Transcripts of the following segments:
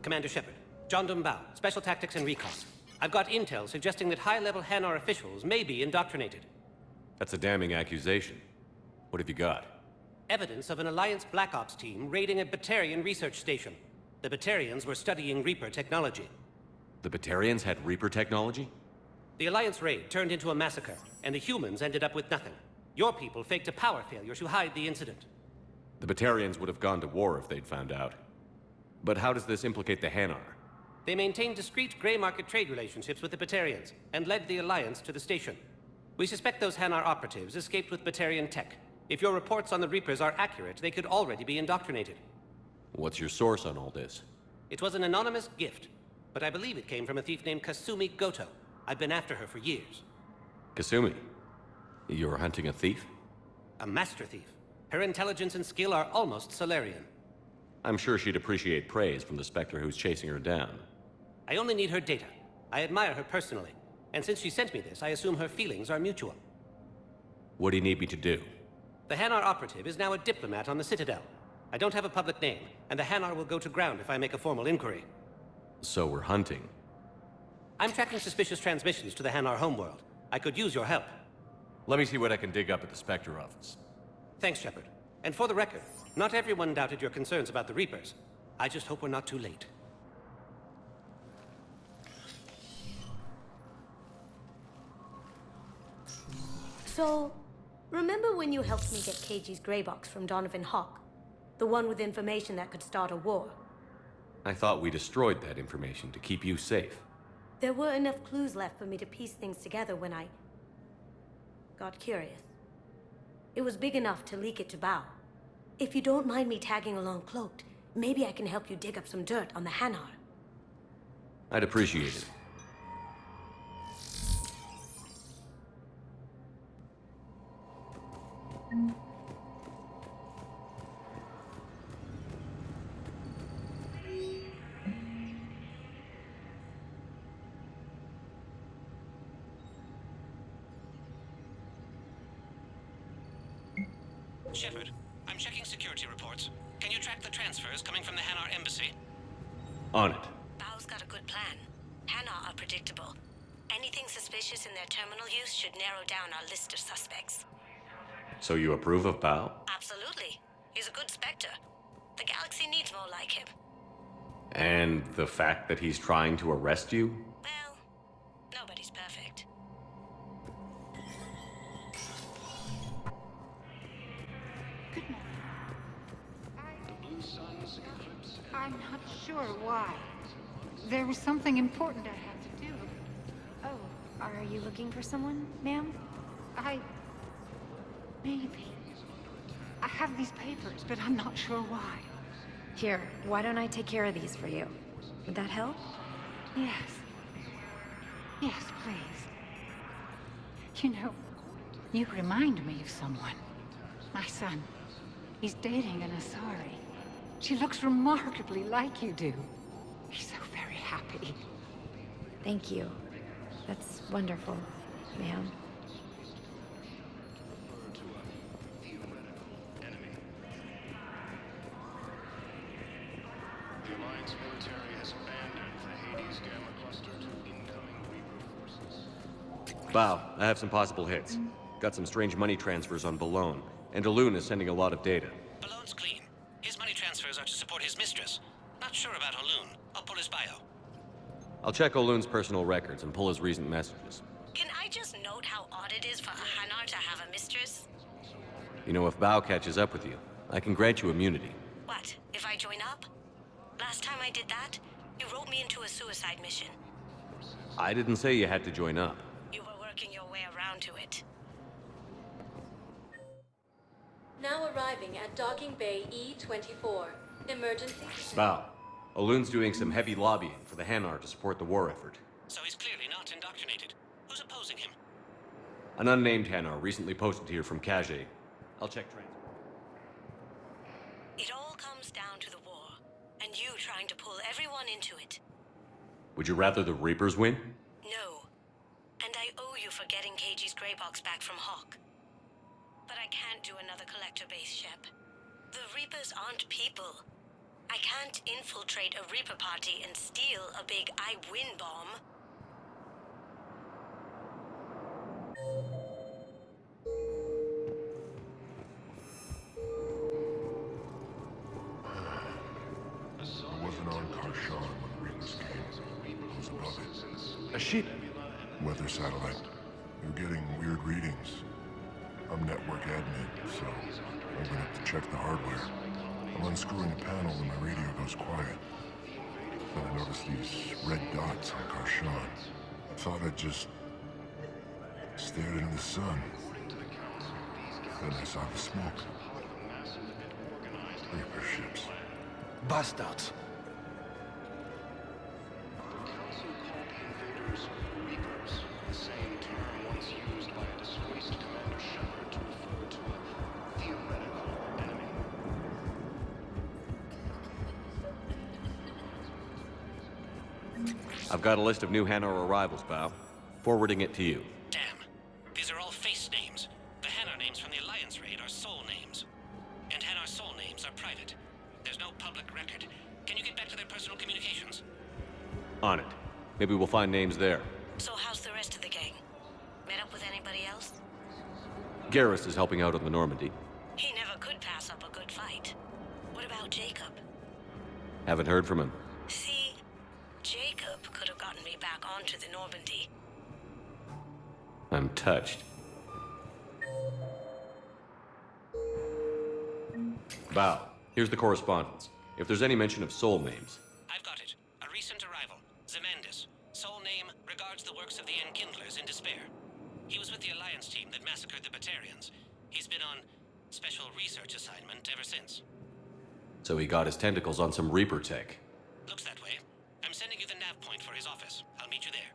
Commander Shepard. John Dumbao, Special Tactics and Recon. I've got intel suggesting that high-level HANAR officials may be indoctrinated. That's a damning accusation. What have you got? Evidence of an Alliance Black Ops team raiding a Batarian research station. The Batarians were studying Reaper technology. The Batarians had Reaper technology? The Alliance raid turned into a massacre, and the humans ended up with nothing. Your people faked a power failure to hide the incident. The Batarians would have gone to war if they'd found out. But how does this implicate the HANAR? They maintained discreet gray market trade relationships with the Batarians, and led the Alliance to the station. We suspect those HANAR operatives escaped with Batarian tech. If your reports on the Reapers are accurate, they could already be indoctrinated. What's your source on all this? It was an anonymous gift, but I believe it came from a thief named Kasumi Goto. I've been after her for years. Kasumi? You're hunting a thief? A master thief. Her intelligence and skill are almost Solarian. I'm sure she'd appreciate praise from the Spectre who's chasing her down. I only need her data. I admire her personally, and since she sent me this, I assume her feelings are mutual. What do you need me to do? The HANAR operative is now a diplomat on the Citadel. I don't have a public name, and the HANAR will go to ground if I make a formal inquiry. So we're hunting. I'm tracking suspicious transmissions to the HANAR homeworld. I could use your help. Let me see what I can dig up at the Spectre office. Thanks, Shepard. And for the record, not everyone doubted your concerns about the Reapers. I just hope we're not too late. So, remember when you helped me get KG's gray box from Donovan Hawk? The one with information that could start a war? I thought we destroyed that information to keep you safe. There were enough clues left for me to piece things together when I got curious. It was big enough to leak it to Bao. If you don't mind me tagging along cloaked, maybe I can help you dig up some dirt on the HANAR. I'd appreciate it. Shepard, I'm checking security reports. Can you track the transfers coming from the HANAR embassy? On it. Bao's got a good plan. HANAR are predictable. Anything suspicious in their terminal use should narrow down our list of suspects. So you approve of Bao? Absolutely. He's a good Spectre. The galaxy needs more like him. And the fact that he's trying to arrest you? Well, nobody's perfect. I'm not sure why. There was something important I had to do. Oh, are you looking for someone, ma'am? Maybe. I have these papers, but I'm not sure why. Here, why don't I take care of these for you? Would that help? Yes. Yes, please. You know, you remind me of someone. My son. He's dating an Asari. She looks remarkably like you do. He's so very happy. Thank you. That's wonderful, ma'am. The Alliance military has abandoned the Hades Gamma cluster to incoming Reaper forces. Bao, I have some possible hits. Got some strange money transfers on Balone, and Alun is sending a lot of data. Balone's clean. His money transfers are to support his mistress. Not sure about Alun. I'll pull his bio. I'll check Olun's personal records and pull his recent messages. Can I just note how odd it is for a HANAR to have a mistress? You know, if Bao catches up with you, I can grant you immunity. What, if I join up? Last time I did that, you wrote me into a suicide mission. I didn't say you had to join up. You were working your way around to it. Now arriving at Docking Bay E-24. Emergency. Bao, Olun's doing some heavy lobbying for the HANAR to support the war effort. So he's clearly not indoctrinated. Who's opposing him? An unnamed HANAR recently posted here from Kage. I'll check transfer. It all comes down to the war, and you trying to pull everyone into it. Would you rather the Reapers win? No. And I owe you for getting KG's gray box back from Hawk. But I can't do another collector base, Shep. The Reapers aren't people. I can't infiltrate a Reaper party and steal a big I win bomb. I wasn't on Karshan when the Reapers came. I was above it. A ship? Weather satellite. You're getting weird readings. I'm network admin, so I'm gonna have to check the hardware. I'm unscrewing a panel when my radio goes quiet. Then I noticed these red dots on Karshan. Thought I'd just stared into the sun. Then I saw the smoke. Reaper ships. Bastards. Reapers, the same term once used by a disgraced Commander Shepard to refer to a theoretical enemy. I've got a list of new HANAR arrivals, Bao. Forwarding it to you. Damn. These are all face names. The HANAR names from the Alliance raid are soul names. And HANAR soul names are private. There's no public record. Can you get back to their personal communications? On it. Maybe we'll find names there. So how's the rest of the gang? Met up with anybody else? Garrus is helping out on the Normandy. He never could pass up a good fight. What about Jacob? Haven't heard from him. See, Jacob could have gotten me back onto the Normandy. I'm touched. Bao, here's the correspondence. If there's any mention of soul names. I've got it. A recent arrival. Zemandis. Soul name regards the works of the Enkindlers in despair. He was with the Alliance team that massacred the Batarians. He's been on special research assignment ever since. So he got his tentacles on some Reaper tech. Looks that way. I'm sending you the nav point for his office. I'll meet you there.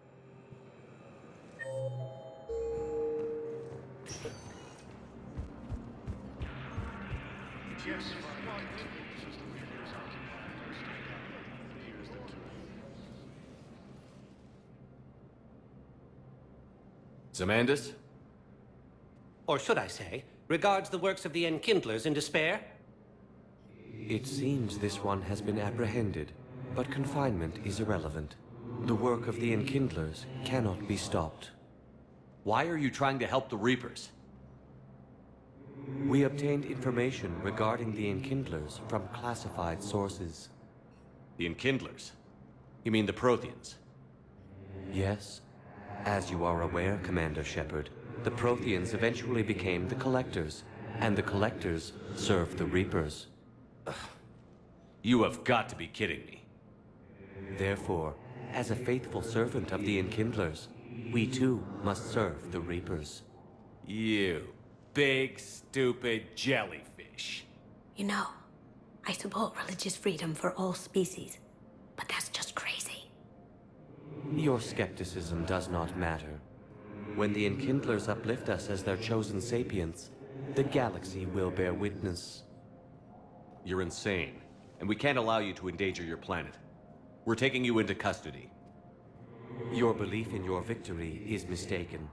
Yes, fine. Continues as the Reapers occupy their state. Here's the Zemandis? Or should I say, regards the works of the Enkindlers in despair? It seems this one has been apprehended, but confinement is irrelevant. The work of the Enkindlers cannot be stopped. Why are you trying to help the Reapers? We obtained information regarding the Enkindlers from classified sources. The Enkindlers? You mean the Protheans? Yes. As you are aware, Commander Shepard, the Protheans eventually became the Collectors, and the Collectors served the Reapers. You have got to be kidding me. Therefore, as a faithful servant of the Enkindlers, we too must serve the Reapers. You big, stupid jellyfish. You know, I support religious freedom for all species, but that's just crazy. Your skepticism does not matter. When the Enkindlers uplift us as their chosen sapients, the galaxy will bear witness. You're insane, and we can't allow you to endanger your planet. We're taking you into custody. Your belief in your victory is mistaken.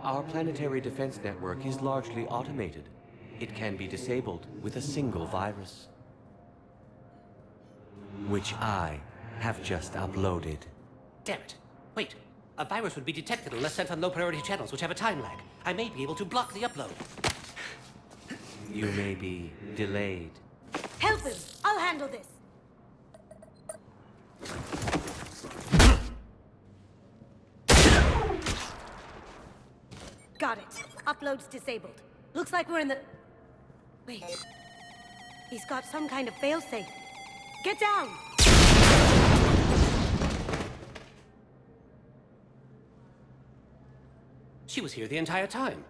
Our planetary defense network is largely automated. It can be disabled with a single virus, which I have just uploaded. Damn it. Wait. A virus would be detected unless sent on low-priority channels, which have a time lag. I may be able to block the upload. You may be delayed. Help him! I'll handle this! Got it. Upload's disabled. Looks like we're in the... Wait. He's got some kind of failsafe. Get down! She was here the entire time.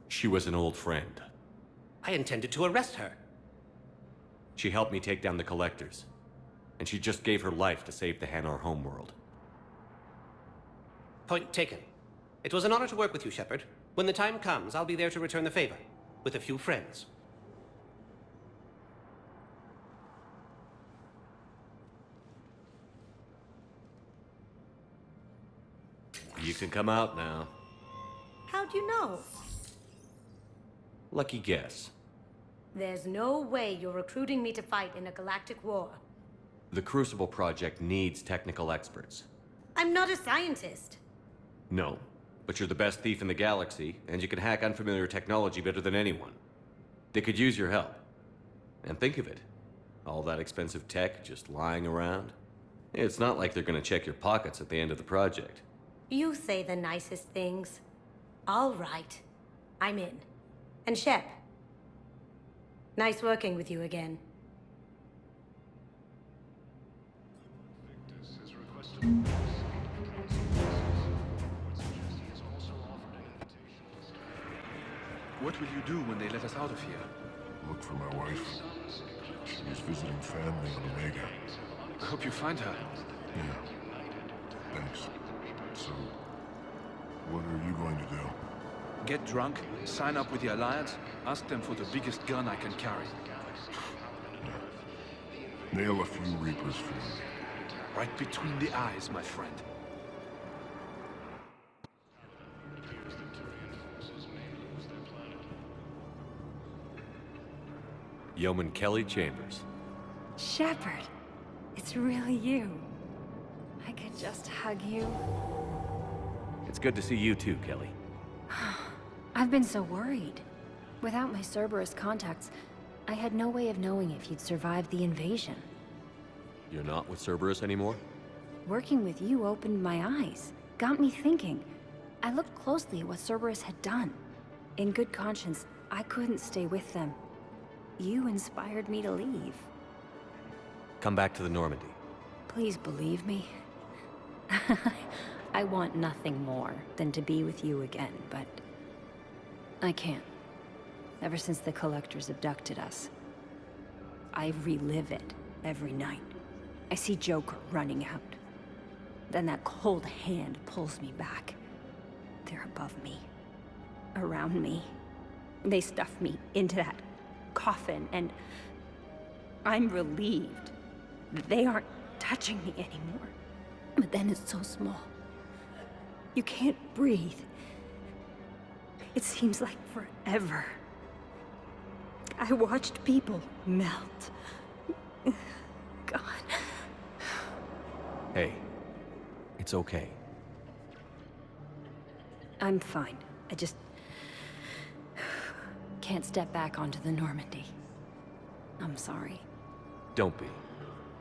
She was an old friend. I intended to arrest her. She helped me take down the Collectors. And she just gave her life to save the HANAR homeworld. Point taken. It was an honor to work with you, Shepard. When the time comes, I'll be there to return the favor. With a few friends. You can come out now. How'd you know? Lucky guess. There's no way you're recruiting me to fight in a galactic war. The Crucible Project needs technical experts. I'm not a scientist. No, but you're the best thief in the galaxy, and you can hack unfamiliar technology better than anyone. They could use your help. And think of it. All that expensive tech just lying around. It's not like they're gonna check your pockets at the end of the project. You say the nicest things. All right. I'm in. And Shep. Nice working with you again. Victus has requested a pause. Suggest he has also offered an invitation to stay. What will you do when they let us out of here? Look for my wife. She's visiting family on Omega. I hope you find her. Yeah. Thanks. So, what are you going to do? Get drunk, sign up with the Alliance, ask them for the biggest gun I can carry. Nail a few Reapers for me. Right between the eyes, my friend. Yeoman Kelly Chambers. Shepard, it's really you. I could just hug you. It's good to see you too, Kelly. I've been so worried. Without my Cerberus contacts, I had no way of knowing if you'd survived the invasion. You're not with Cerberus anymore? Working with you opened my eyes, got me thinking. I looked closely at what Cerberus had done. In good conscience, I couldn't stay with them. You inspired me to leave. Come back to the Normandy. Please believe me. I want nothing more than to be with you again, but I can't. Ever since the Collectors abducted us, I relive it every night. I see Joker running out. Then that cold hand pulls me back. They're above me, around me. They stuff me into that coffin, and I'm relieved that they aren't touching me anymore. But then it's so small. You can't breathe. It seems like forever. I watched people melt. God. Hey, it's okay. I'm fine. I just can't step back onto the Normandy. I'm sorry. Don't be.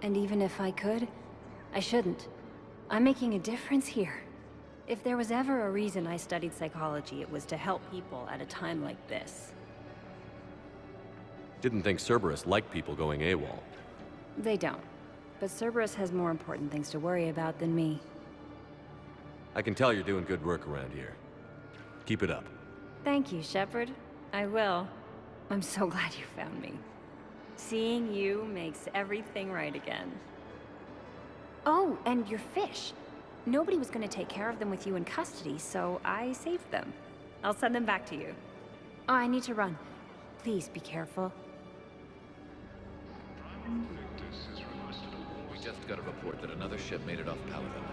And even if I could, I shouldn't. I'm making a difference here. If there was ever a reason I studied psychology, it was to help people at a time like this. Didn't think Cerberus liked people going AWOL. They don't. But Cerberus has more important things to worry about than me. I can tell you're doing good work around here. Keep it up. Thank you, Shepard. I will. I'm so glad you found me. Seeing you makes everything right again. Oh, and your fish. Nobody was going to take care of them with you in custody, so I saved them. I'll send them back to you. Oh, I need to run. Please be careful. We just got a report that another ship made it off Paladin.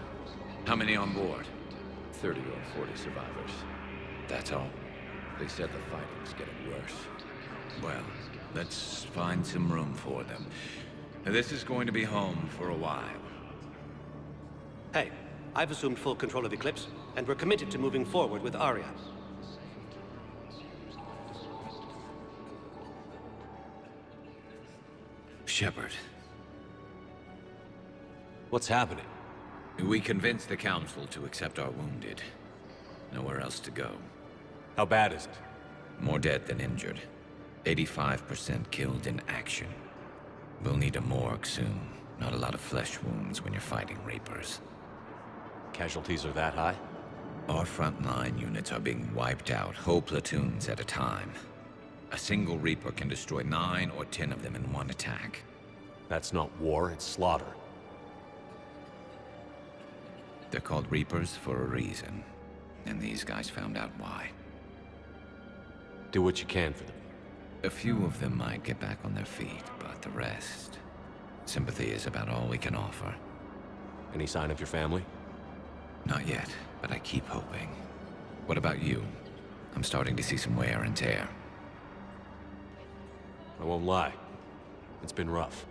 How many on board? 30 or 40 survivors. That's all. They said the fighting's getting worse. Well, let's find some room for them. This is going to be home for a while. Hey, I've assumed full control of Eclipse, and we're committed to moving forward with Aria. Shepard. What's happening? We convinced the Council to accept our wounded. Nowhere else to go. How bad is it? More dead than injured. 85% killed in action. We'll need a morgue soon. Not a lot of flesh wounds when you're fighting Reapers. Casualties are that high? Our frontline units are being wiped out, whole platoons at a time. A single Reaper can destroy 9 or 10 of them in one attack. That's not war, it's slaughter. They're called Reapers for a reason. And these guys found out why. Do what you can for them. A few of them might get back on their feet, but the rest... Sympathy is about all we can offer. Any sign of your family? Not yet, but I keep hoping. What about you? I'm starting to see some wear and tear. I won't lie. It's been rough.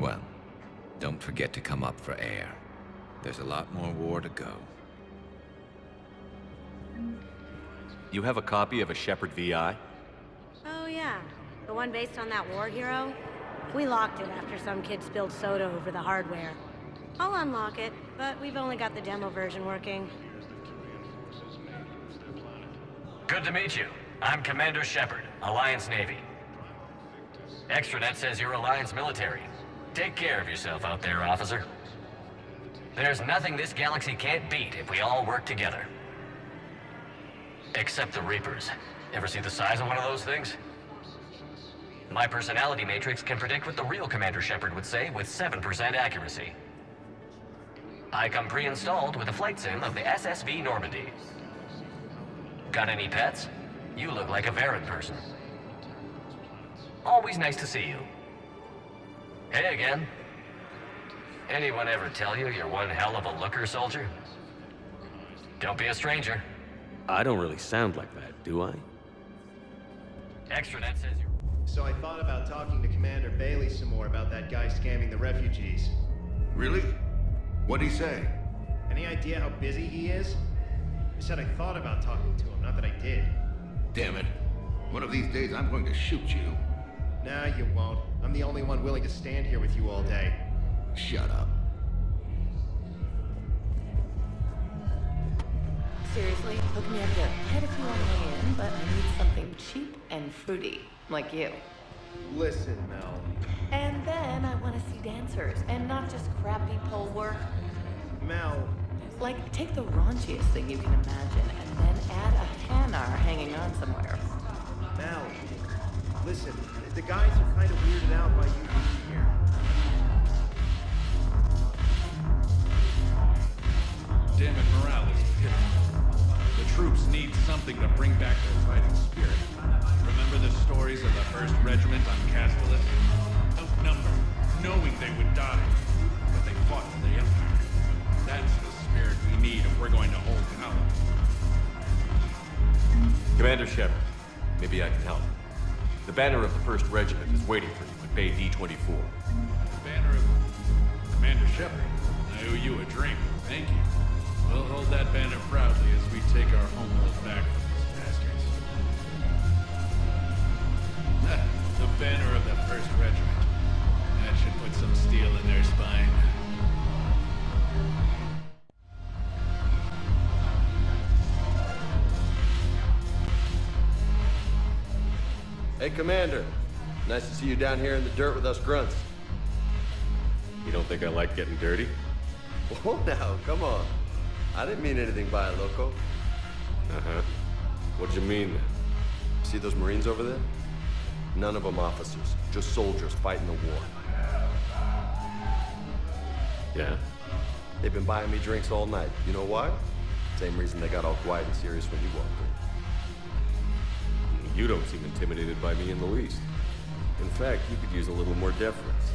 Well, don't forget to come up for air. There's a lot more war to go. You have a copy of a Shepard VI? Oh yeah, the one based on that war hero? We locked it after some kid spilled soda over the hardware. I'll unlock it, but we've only got the demo version working. Good to meet you. I'm Commander Shepard, Alliance Navy. Extranet says you're Alliance military. Take care of yourself out there, officer. There's nothing this galaxy can't beat if we all work together. Except the Reapers. Ever see the size of one of those things? My personality matrix can predict what the real Commander Shepard would say with 7% accuracy. I come pre-installed with a flight sim of the SSV Normandy. Got any pets? You look like a Varan person. Always nice to see you. Hey again. Anyone ever tell you you're one hell of a looker, soldier? Don't be a stranger. I don't really sound like that, do I? Extranet says you're... So I thought about talking to Commander Bailey some more about that guy scamming the refugees. Really? What'd he say? Any idea how busy he is? I said I thought about talking to him, not that I did. Damn it. One of these days I'm going to shoot you. Nah, you won't. I'm the only one willing to stand here with you all day. Shut up. Seriously, hook me up to head if you want to weigh in, but I need something cheap and fruity, like you. Listen, Mel. And then I want to see dancers, and not just crappy pole work. Mel. Like, take the raunchiest thing you can imagine, and then add a HANAR hanging on somewhere. Mel. Listen, the guys are kind of weirded out by you being here. Damn it, morale is pitiful. The troops need something to bring back their fighting spirit. Remember the stories of the 1st Regiment on Castellus? Outnumbered, knowing they would die, but they fought for the Empire. That's the spirit we need if we're going to hold power. Commander Shepard, maybe I can help. The banner of the 1st Regiment is waiting for you at Bay D-24. The banner of Commander Shepard. I owe you a drink. Thank you. We'll hold that banner proudly as we take our homeworld back from these bastards. The banner of the 1st Regiment. That should put some steel in their spine. Hey, Commander. Nice to see you down here in the dirt with us grunts. You don't think I like getting dirty? Oh, now, come on. I didn't mean anything by it, loco. Uh-huh. What'd you mean, then? See those Marines over there? None of them officers, just soldiers fighting the war. Yeah? They've been buying me drinks all night. You know why? Same reason they got all quiet and serious when you walked in. You don't seem intimidated by me in the least. In fact, you could use a little more deference.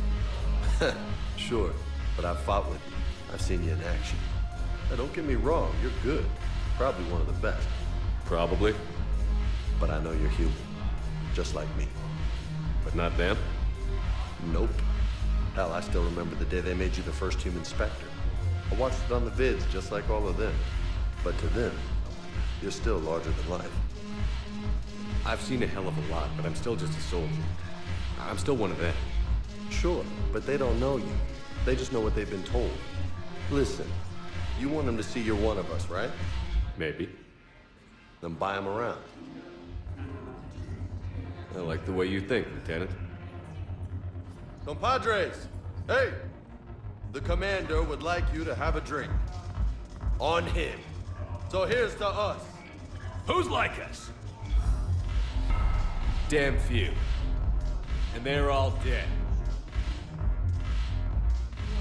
Sure, but I've fought with you. I've seen you in action. Now, don't get me wrong, you're good. Probably one of the best. Probably. But I know you're human. Just like me. But not them? Nope. Hell, I still remember the day they made you the first human Spectre. I watched it on the vids, just like all of them. But to them, you're still larger than life. I've seen a hell of a lot, but I'm still just a soldier. I'm still one of them. Sure, but they don't know you. They just know what they've been told. Listen, you want them to see you're one of us, right? Maybe. Then buy them around. I like the way you think, Lieutenant. Compadres! Hey! The commander would like you to have a drink. On him. So here's to us. Who's like us? Damn few. And they're all dead.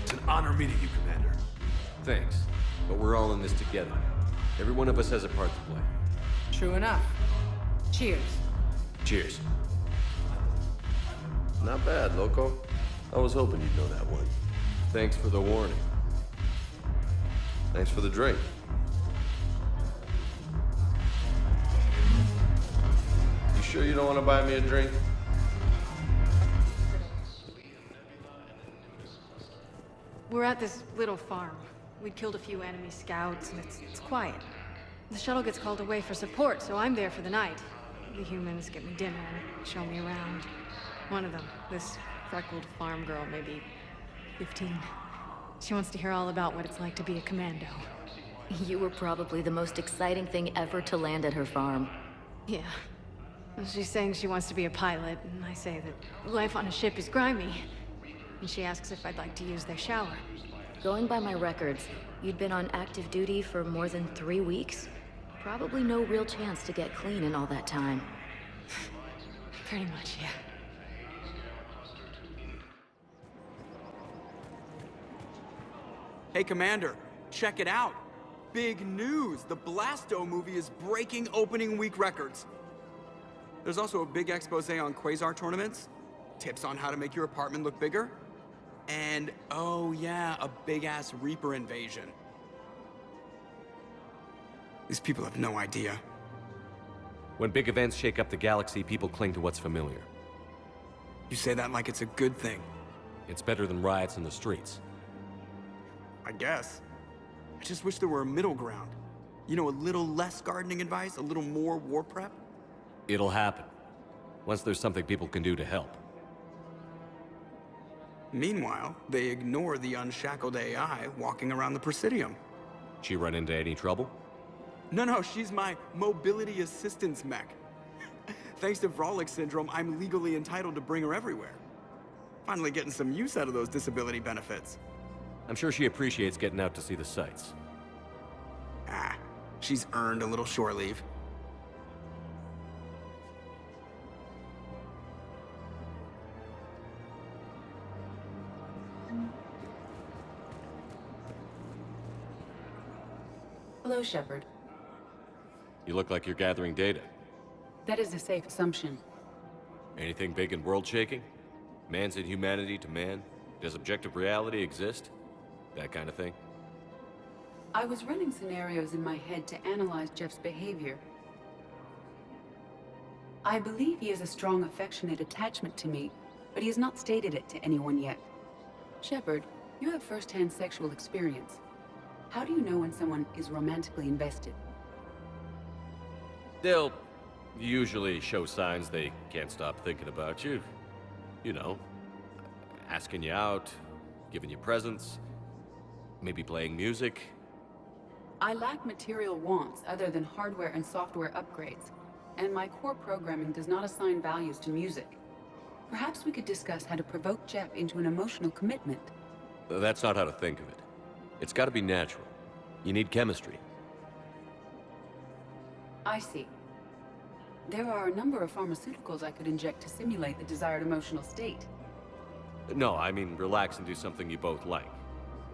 It's an honor meeting you, Commander. Thanks. But we're all in this together. Every one of us has a part to play. True enough. Cheers. Cheers. Not bad, loco. I was hoping you'd know that one. Thanks for the warning. Thanks for the drink. You sure you don't want to buy me a drink? We're at this little farm. We'd killed a few enemy scouts, and it's quiet. The shuttle gets called away for support, so I'm there for the night. The humans get me dinner, show me around. One of them, this freckled farm girl, maybe 15. She wants to hear all about what it's like to be a commando. You were probably the most exciting thing ever to land at her farm. Yeah. She's saying she wants to be a pilot, and I say that life on a ship is grimy. And she asks if I'd like to use their shower. Going by my records, you'd been on active duty for more than 3 weeks. Probably no real chance to get clean in all that time. Pretty much, yeah. Hey, Commander, check it out. Big news! The Blasto movie is breaking opening week records. There's also a big expose on quasar tournaments, tips on how to make your apartment look bigger, and, oh yeah, a big-ass Reaper invasion. These people have no idea. When big events shake up the galaxy, people cling to what's familiar. You say that like it's a good thing. It's better than riots in the streets. I guess. I just wish there were a middle ground. You know, a little less gardening advice, a little more war prep. It'll happen. Once there's something people can do to help. Meanwhile, they ignore the unshackled AI walking around the Presidium. She run into any trouble? No, she's my mobility assistance mech. Thanks to Vrolic syndrome, I'm legally entitled to bring her everywhere. Finally getting some use out of those disability benefits. I'm sure she appreciates getting out to see the sights. Ah, she's earned a little shore leave. Hello, Shepard. You look like you're gathering data. That is a safe assumption. Anything big and world-shaking? Man's inhumanity to man? Does objective reality exist? That kind of thing? I was running scenarios in my head to analyze Jeff's behavior. I believe he has a strong affectionate attachment to me, but he has not stated it to anyone yet. Shepard, you have first-hand sexual experience. How do you know when someone is romantically invested? They'll usually show signs they can't stop thinking about you. You know, asking you out, giving you presents, maybe playing music. I lack material wants other than hardware and software upgrades, and my core programming does not assign values to music. Perhaps we could discuss how to provoke Jeff into an emotional commitment. That's not how to think of it. It's got to be natural. You need chemistry. I see. There are a number of pharmaceuticals I could inject to simulate the desired emotional state. No, I mean relax and do something you both like.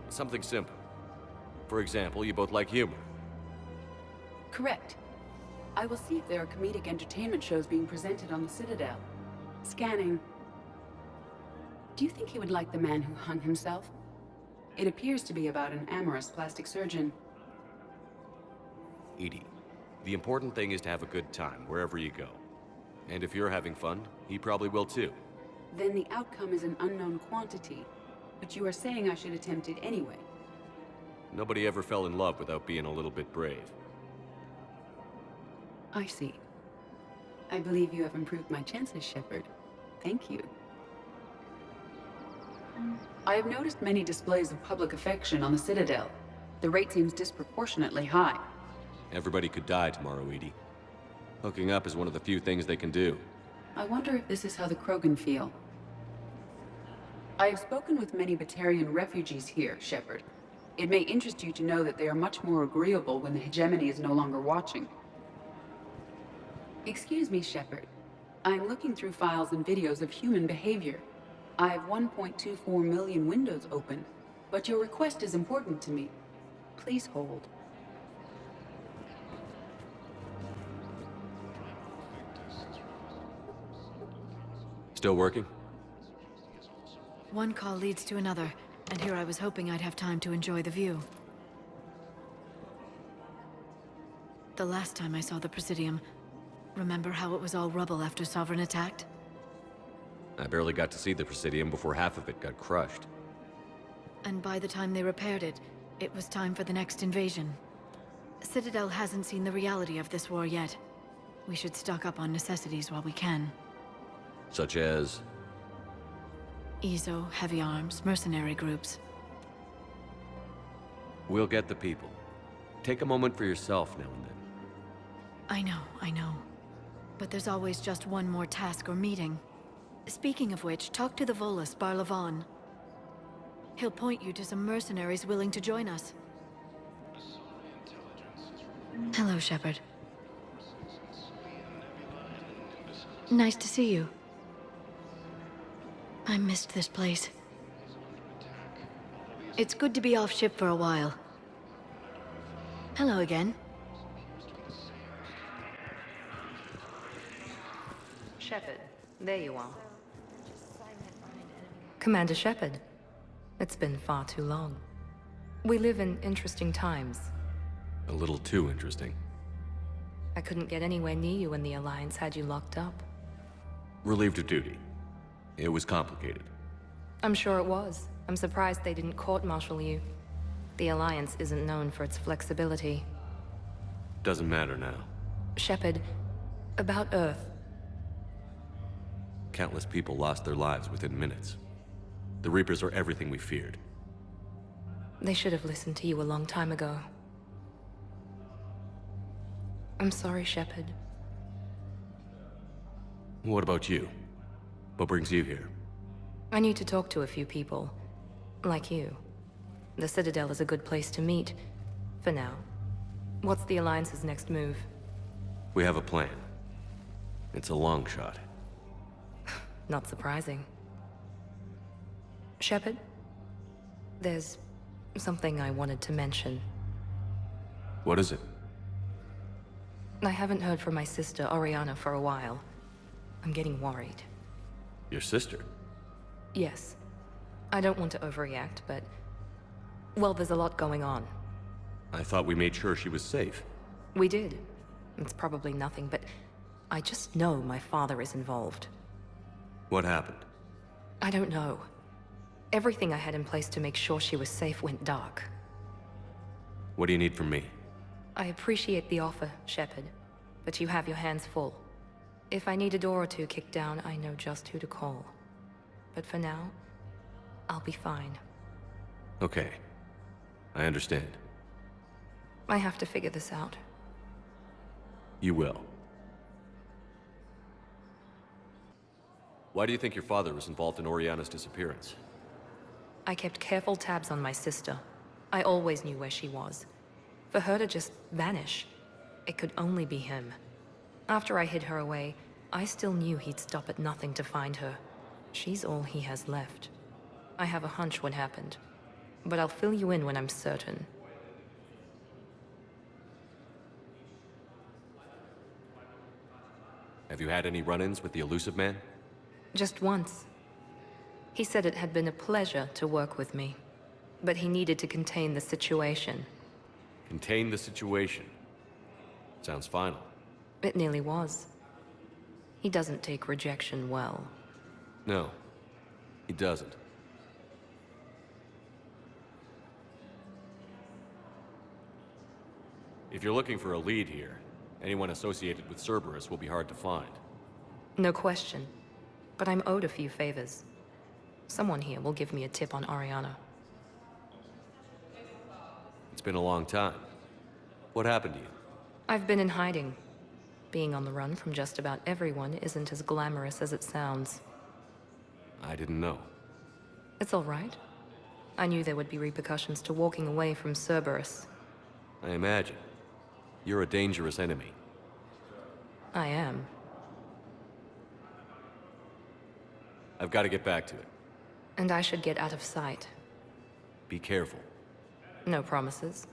Something simple. For example, you both like humor. Correct. I will see if there are comedic entertainment shows being presented on the Citadel. Scanning. Do you think he would like The Man Who Hung Himself? It appears to be about an amorous plastic surgeon. Edie, the important thing is to have a good time wherever you go. And if you're having fun, he probably will too. Then the outcome is an unknown quantity. But you are saying I should attempt it anyway. Nobody ever fell in love without being a little bit brave. I see. I believe you have improved my chances, Shepard. Thank you. I have noticed many displays of public affection on the Citadel. The rate seems disproportionately high. Everybody could die tomorrow, Edie. Hooking up is one of the few things they can do. I wonder if this is how the Krogan feel. I have spoken with many Batarian refugees here, Shepard. It may interest you to know that they are much more agreeable when the hegemony is no longer watching. Excuse me, Shepard. I am looking through files and videos of human behavior. I have 1.24 million windows open, but your request is important to me. Please hold. Still working? One call leads to another, and here I was hoping I'd have time to enjoy the view. The last time I saw the Presidium, remember how it was all rubble after Sovereign attacked? I barely got to see the Presidium before half of it got crushed. And by the time they repaired it, it was time for the next invasion. Citadel hasn't seen the reality of this war yet. We should stock up on necessities while we can. Such as? EZO, heavy arms, mercenary groups. We'll get the people. Take a moment for yourself now and then. I know. But there's always just one more task or meeting. Speaking of which, talk to the Volus, Barlavan. He'll point you to some mercenaries willing to join us. Hello, Shepard. Nice to see you. I missed this place. It's good to be off ship for a while. Hello again. Shepard, there you are. Commander Shepard. It's been far too long. We live in interesting times. A little too interesting. I couldn't get anywhere near you when the Alliance had you locked up. Relieved of duty. It was complicated. I'm sure it was. I'm surprised they didn't court-martial you. The Alliance isn't known for its flexibility. Doesn't matter now. Shepard, about Earth. Countless people lost their lives within minutes. The Reapers are everything we feared. They should have listened to you a long time ago. I'm sorry, Shepard. What about you? What brings you here? I need to talk to a few people. Like you. The Citadel is a good place to meet. For now. What's the Alliance's next move? We have a plan. It's a long shot. Not surprising. Shepard? There's something I wanted to mention. What is it? I haven't heard from my sister, Oriana, for a while. I'm getting worried. Your sister? Yes. I don't want to overreact, but... well, there's a lot going on. I thought we made sure she was safe. We did. It's probably nothing, but... I just know my father is involved. What happened? I don't know. Everything I had in place to make sure she was safe went dark. What do you need from me? I appreciate the offer, Shepard, but you have your hands full. If I need a door or two kicked down, I know just who to call. But for now, I'll be fine. Okay. I understand. I have to figure this out. You will. Why do you think your father was involved in Oriana's disappearance? I kept careful tabs on my sister. I always knew where she was. For her to just vanish, it could only be him. After I hid her away, I still knew he'd stop at nothing to find her. She's all he has left. I have a hunch what happened, but I'll fill you in when I'm certain. Have you had any run-ins with the elusive man? Just once. He said it had been a pleasure to work with me, but he needed to contain the situation. Contain the situation. Sounds final. It nearly was. He doesn't take rejection well. No, he doesn't. If you're looking for a lead here, anyone associated with Cerberus will be hard to find. No question. But I'm owed a few favors. Someone here will give me a tip on Oriana. It's been a long time. What happened to you? I've been in hiding. Being on the run from just about everyone isn't as glamorous as it sounds. I didn't know. It's all right. I knew there would be repercussions to walking away from Cerberus. I imagine. You're a dangerous enemy. I am. I've got to get back to it. And I should get out of sight. Be careful. No promises.